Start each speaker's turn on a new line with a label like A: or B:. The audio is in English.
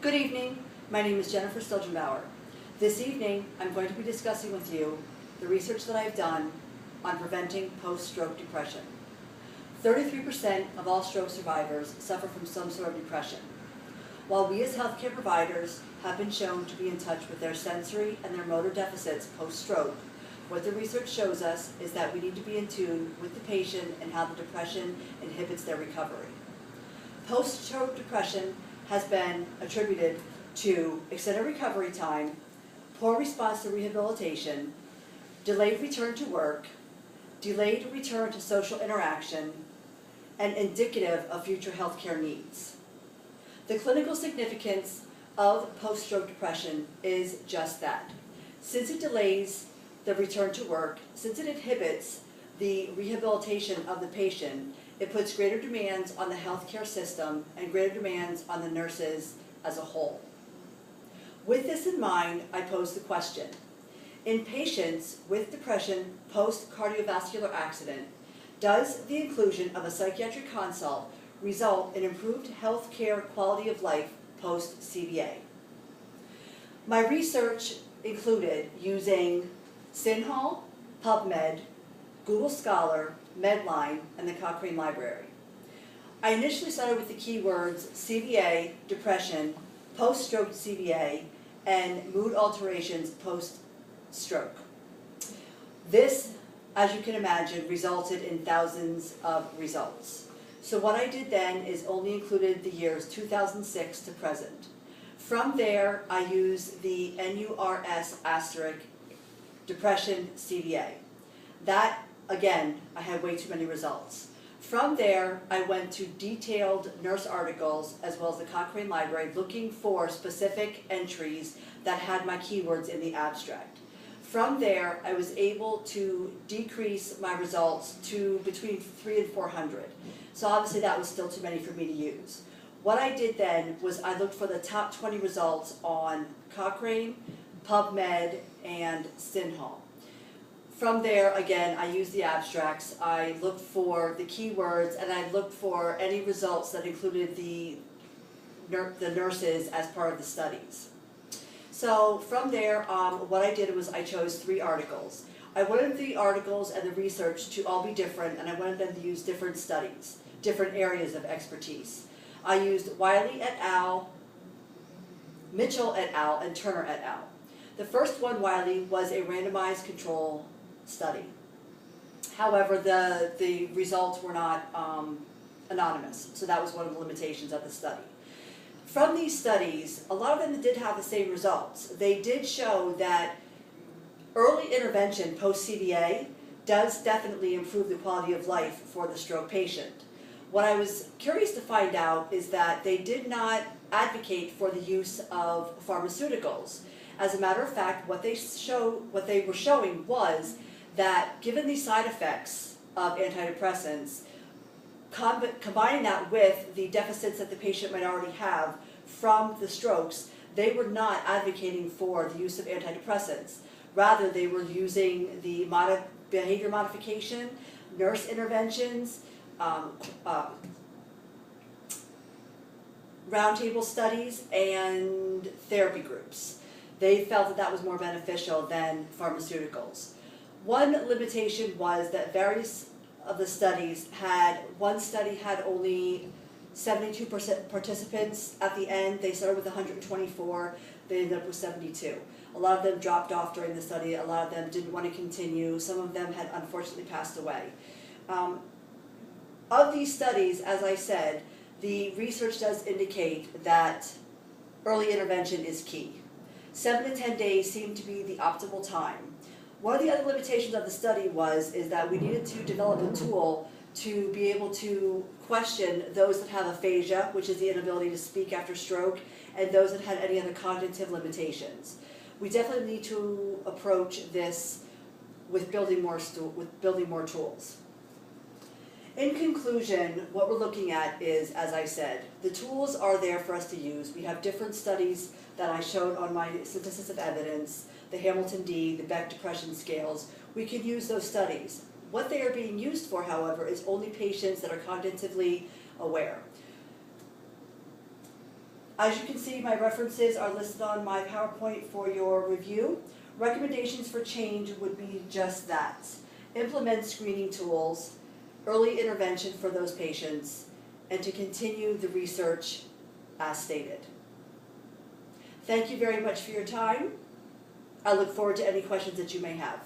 A: Good evening. My name is Jennifer Stilgenbauer. This evening, I'm going to be discussing with you the research that I've done on preventing post-stroke depression. 33% of all stroke survivors suffer from some sort of depression. While we as healthcare providers have been shown to be in touch with their sensory and their motor deficits post-stroke, what the research shows us is that we need to be in tune with the patient and how the depression inhibits their recovery. Post-stroke depression has been attributed to extended recovery time, poor response to rehabilitation, delayed return to work, delayed return to social interaction, and indicative of future healthcare needs. The clinical significance of post-stroke depression is just that. Since it delays the return to work, since it inhibits the rehabilitation of the patient, it puts greater demands on the healthcare system and greater demands on the nurses as a whole. With this in mind, I pose the question: in patients with depression post-cardiovascular accident, does the inclusion of a psychiatric consult result in improved healthcare quality of life post-CVA? My research included using SINHAL, PubMed, Google Scholar, Medline, and the Cochrane Library. I initially started with the keywords CVA, depression, post-stroke CVA, and mood alterations post-stroke. This, as you can imagine, resulted in thousands of results. So what I did then is only included the years 2006 to present. From there, I used the NURS asterisk depression CVA. That, again, I had way too many results. From there, I went to detailed nurse articles as well as the Cochrane Library looking for specific entries that had my keywords in the abstract. From there, I was able to decrease my results to between 300 and 400. So obviously that was still too many for me to use. What I did then was I looked for the top 20 results on Cochrane, PubMed, and SINHAL. From there, again, I used the abstracts. I looked for the keywords, and I looked for any results that included the nurses as part of the studies. So from there, what I did was I chose 3 articles. I wanted the articles and the research to all be different, and I wanted them to use different studies, different areas of expertise. I used Wiley et al., Mitchell et al., and Turner et al. The first one, Wiley, was a randomized control study. However, the results were not anonymous, so that was one of the limitations of the study. From these studies, a lot of them did have the same results. They did show that early intervention post-CVA does definitely improve the quality of life for the stroke patient. What I was curious to find out is that they did not advocate for the use of pharmaceuticals. As a matter of fact, what they were showing was that given the side effects of antidepressants, combining that with the deficits that the patient might already have from the strokes, they were not advocating for the use of antidepressants. Rather, they were using the behavior modification, nurse interventions, roundtable studies, and therapy groups. They felt that that was more beneficial than pharmaceuticals. One limitation was that various of the studies one study had only 72% participants at the end. They started with 124, they ended up with 72. A lot of them dropped off during the study, a lot of them didn't want to continue, some of them had unfortunately passed away. Of these studies, as I said, the research does indicate that early intervention is key. 7 to 10 days seemed to be the optimal time. One of the other limitations of the study is that we needed to develop a tool to be able to question those that have aphasia, which is the inability to speak after stroke, and those that had any other cognitive limitations. We definitely need to approach this with building more tools. In conclusion, what we're looking at is, as I said, the tools are there for us to use. We have different studies that I showed on my synthesis of evidence, the Hamilton D, the Beck Depression Scales. We can use those studies. What they are being used for, however, is only patients that are cognitively aware. As you can see, my references are listed on my PowerPoint for your review. Recommendations for change would be just that. Implement screening tools, early intervention for those patients, and to continue the research as stated. Thank you very much for your time. I look forward to any questions that you may have.